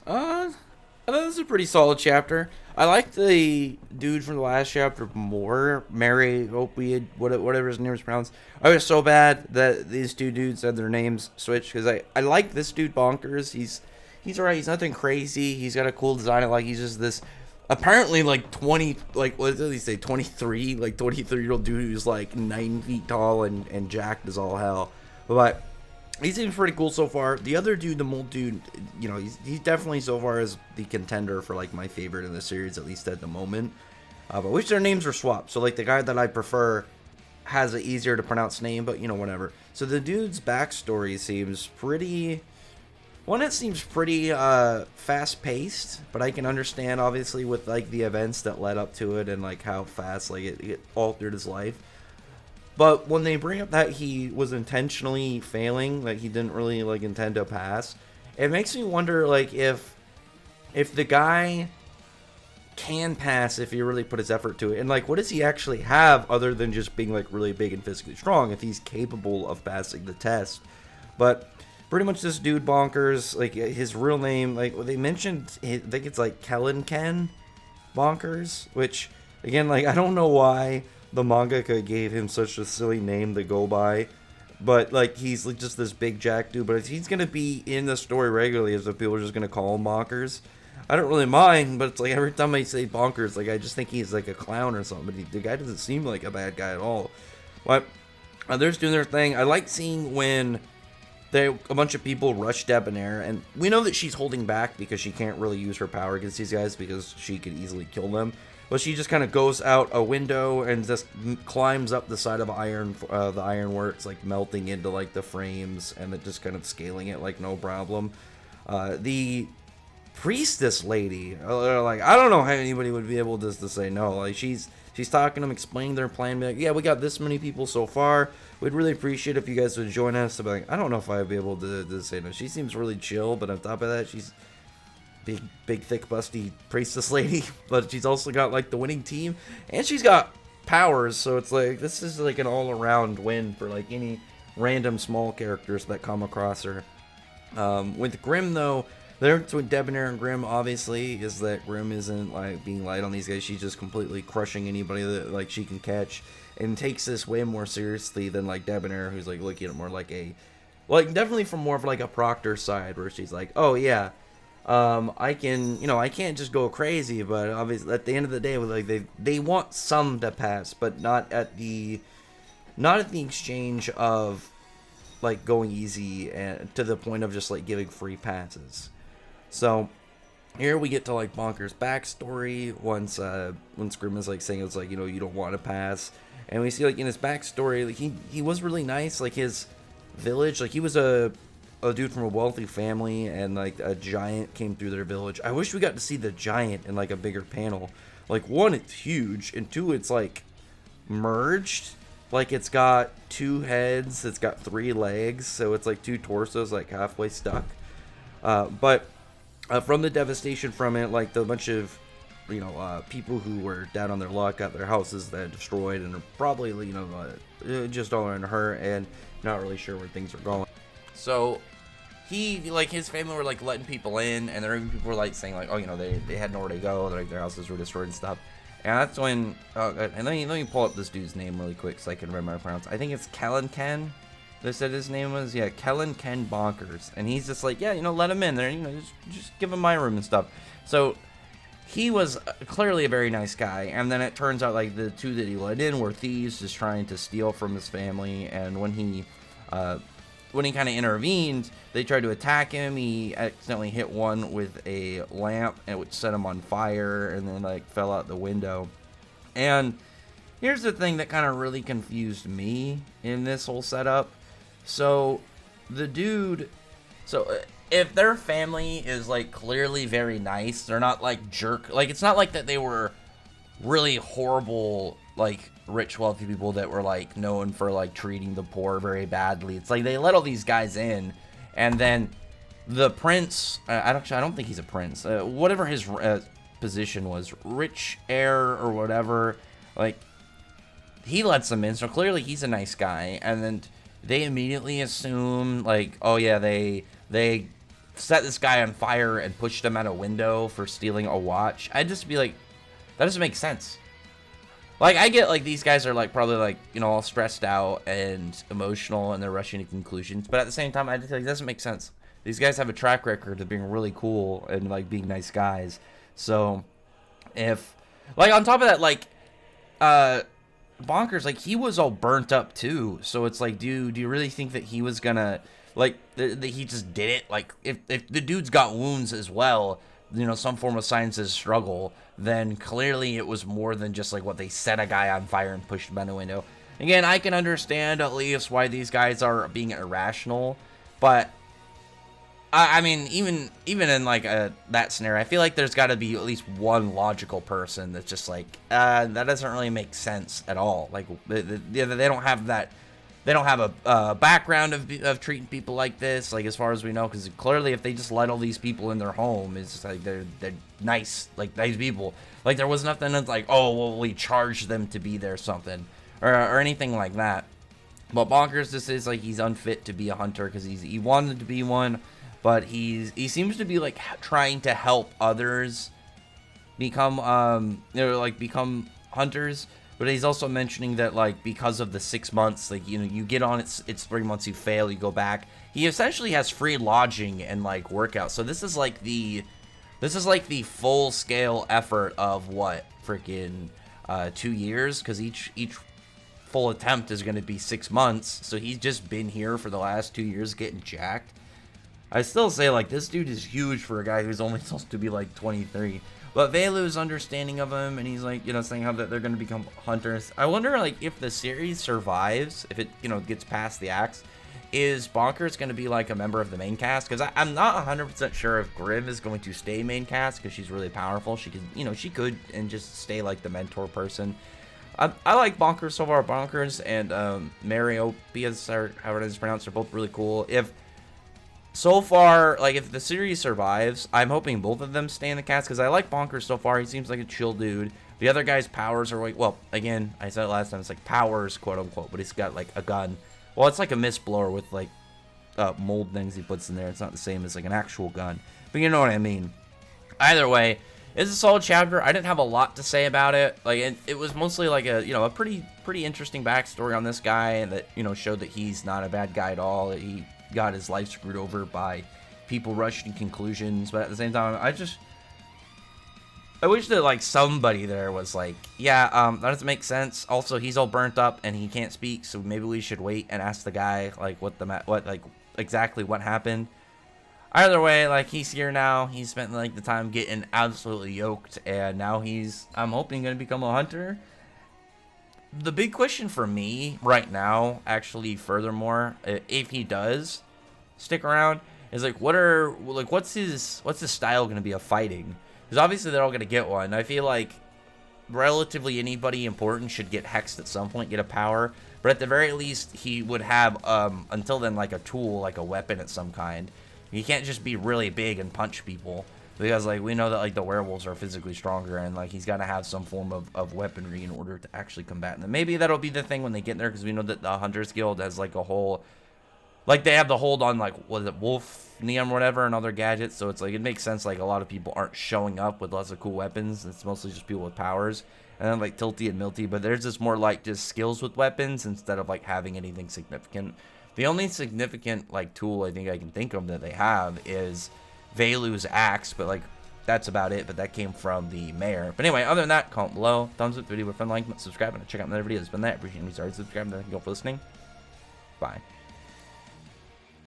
Uh, I thought this was a pretty solid chapter. I like the dude from the last chapter more. Mary Opiate, whatever his name is pronounced. I was so bad that these two dudes had their names switched because I like this dude Bonkers. He's alright. He's nothing crazy. He's got a cool design. Like he's just this apparently like 20 like what did he say 23 like 23-year-old dude who's like 9 feet tall and jacked as all hell. But he seems pretty cool so far. The other dude, the mold dude, he's definitely so far as the contender for like my favorite in the series, at least at the moment. But I wish their names were swapped. So like the guy that I prefer has an easier to pronounce name, but whatever. So the dude's backstory seems pretty. One, it seems pretty fast paced, but I can understand obviously with like the events that led up to it and like how fast like it altered his life. But when they bring up that he was intentionally failing, like he didn't really like intend to pass, it makes me wonder like if the guy can pass if he really put his effort to it, and like what does he actually have other than just being like really big and physically strong if he's capable of passing the test. But pretty much this dude Bonkers, like his real name, like they mentioned, I think it's like Kellen Ken Bonkers, which again, like I don't know why the mangaka gave him such a silly name to go by, but like he's like just this big jack dude. But if he's gonna be in the story regularly, as if people are just gonna call him Bonkers, I don't really mind. But it's like every time I say Bonkers, like I just think he's like a clown or something. But the guy doesn't seem like a bad guy at all. But they're just doing their thing. I like seeing when a bunch of people rush Debonair, and we know that she's holding back because she can't really use her power against these guys because she could easily kill them. But she just kind of goes out a window and just climbs up the side of the ironworks, like melting into like the frames, and then just kind of scaling it like no problem. The priestess lady, like I don't know how anybody would be able to say no. Like she's talking to them, explaining their plan. Be like, yeah, we got this many people so far. We'd really appreciate if you guys would join us. But like, I don't know if I'd be able to say no. She seems really chill, but on top of that, she's big, thick, busty priestess lady. But she's also got like the winning team, and she's got powers. So it's like this is like an all-around win for like any random small characters that come across her. With Grimm though, the difference between Debonair and Grimm obviously is that Grimm isn't like being light on these guys. She's just completely crushing anybody that like she can catch, and takes this way more seriously than like Debonair, who's like looking at it more like definitely from more of like a Proctor side, where she's like, oh yeah, I can, I can't just go crazy, but obviously at the end of the day, like they want some to pass, but not at the exchange of like going easy and to the point of just like giving free passes. So here we get to like Bonker's backstory once Scrim is like saying it's like you don't want to pass, and we see like in his backstory like he was really nice, like his village, like he was a dude from a wealthy family, and like a giant came through their village. I wish we got to see the giant in like a bigger panel. Like one, it's huge, and two, it's like merged. Like it's got two heads, it's got three legs, so it's like two torsos like halfway stuck. But from the devastation from it, like the bunch of people who were down on their luck got their houses that destroyed, and are probably just all in her and not really sure where things are going. So he, like his family were like letting people in, and there even people were like saying like, oh they had nowhere to go, like their houses were destroyed and stuff. And that's when and let me pull up this dude's name really quick so I can remember how to pronounce it. I think it's Kellen Ken. They said his name was, yeah, Kellen Ken Bonkers. And he's just like, yeah, let him in there, just give him my room and stuff. So he was clearly a very nice guy, and then it turns out like the two that he let in were thieves just trying to steal from his family. And when he kind of intervened, they tried to attack him. He accidentally hit one with a lamp, and which set him on fire, and then like fell out the window. And here's the thing that kind of really confused me in this whole setup. So the dude, if their family is like clearly very nice, they're not like jerk. Like it's not like that they were really horrible, like rich wealthy people that were like known for like treating the poor very badly. It's like they let all these guys in, and then the prince, I don't think he's a prince, whatever his position was, rich heir or whatever, like he lets them in, so clearly he's a nice guy. And then they immediately assume like, oh yeah, they set this guy on fire and pushed him out a window for stealing a watch, I'd just be like, that doesn't make sense. Like, I get, like, these guys are, like, probably, like, you know, all stressed out and emotional, and they're rushing to conclusions. But at the same time, I just like, it doesn't make sense. These guys have a track record of being really cool and, like, being nice guys. So, if, like, on top of that, like, Bonkers, like, he was all burnt up, too. So it's like, dude, do you really think that he was gonna, like, that he just did it? Like, if the dude's got wounds as well, you know, some form of signs of struggle, then clearly it was more than just like what they set a guy on fire and pushed him out the window. Again, I can understand at least why these guys are being irrational, but I mean, even in like that scenario, I feel like there's got to be at least one logical person that's just like, that doesn't really make sense at all. Like they don't have that. They don't have a background of treating people like this, like as far as we know, because clearly if they just let all these people in their home, it's just like they're nice, like nice people. Like there was nothing that's like, oh, well, we charged them to be there or something, or anything like that. But Bonkers just is like he's unfit to be a hunter because he wanted to be one, but he seems to be like trying to help others become become hunters. But he's also mentioning that, like, because of the 6 months, like, you know, you get on, it's 3 months, you fail, you go back. He essentially has free lodging and, like, workouts. So this is like the full-scale effort of, what, freaking 2 years? Because each full attempt is going to be 6 months. So he's just been here for the last 2 years getting jacked. I still say, like, this dude is huge for a guy who's only supposed to be, like, 23. But Veilu's understanding of him, and he's like, you know, saying how that they're going to become hunters. I wonder, like, if the series survives, if it, you know, gets past the axe, is Bonkers going to be, like, a member of the main cast? Because I'm not 100% sure if Grim is going to stay main cast, because she's really powerful. She could, you know, she could, and just stay, like, the mentor person. I like Bonkers so far. Bonkers and Mariopias, or however it is pronounced, are both really cool. So far, like, if the series survives, I'm hoping both of them stay in the cast, because I like Bonkers so far. He seems like a chill dude. The other guy's powers are, like, well, again, I said it last time, it's like powers, quote-unquote, but he's got, like, a gun. Well, it's like a mist blower with, like, mold things he puts in there. It's not the same as, like, an actual gun, but you know what I mean. Either way, it's a solid chapter. I didn't have a lot to say about it. Like, it was mostly, like, a, you know, a pretty interesting backstory on this guy that, you know, showed that he's not a bad guy at all. He got his life screwed over by people rushing conclusions, but at the same time, I wish that, like, somebody there was like, yeah, that doesn't make sense. Also, he's all burnt up and he can't speak, so maybe we should wait and ask the guy, like, exactly what happened. Either way, like, he's here now. He spent, like, the time getting absolutely yoked, and now I'm hoping, gonna become a hunter. The big question for me right now, actually, furthermore, if he does stick around, is like, what's his style gonna be of fighting? Because obviously they're all gonna get one. I feel like relatively anybody important should get hexed at some point, get a power. But at the very least, he would have until then, like, a tool, like a weapon of some kind. He can't just be really big and punch people. Because, like, we know that, like, the werewolves are physically stronger, and, like, he's got to have some form of weaponry in order to actually combat them. Maybe that'll be the thing when they get there, because we know that the Hunters Guild has, like, a whole... Like, they have the hold on, like, what is it, Wolfnium or whatever, and other gadgets, so it's, like, it makes sense, like, a lot of people aren't showing up with lots of cool weapons. It's mostly just people with powers. And then, like, Tilty and Milty, but there's just more, like, just skills with weapons instead of, like, having anything significant. The only significant, like, tool I think I can think of that they have is Veilu's axe, but, like, that's about it. But that came from the mayor. But anyway, other than that, comment below, thumbs up the video with a friend, like, subscribe, and check out another video. It's been that. Appreciate you. Sorry, subscribe. Thank you all for listening. Bye.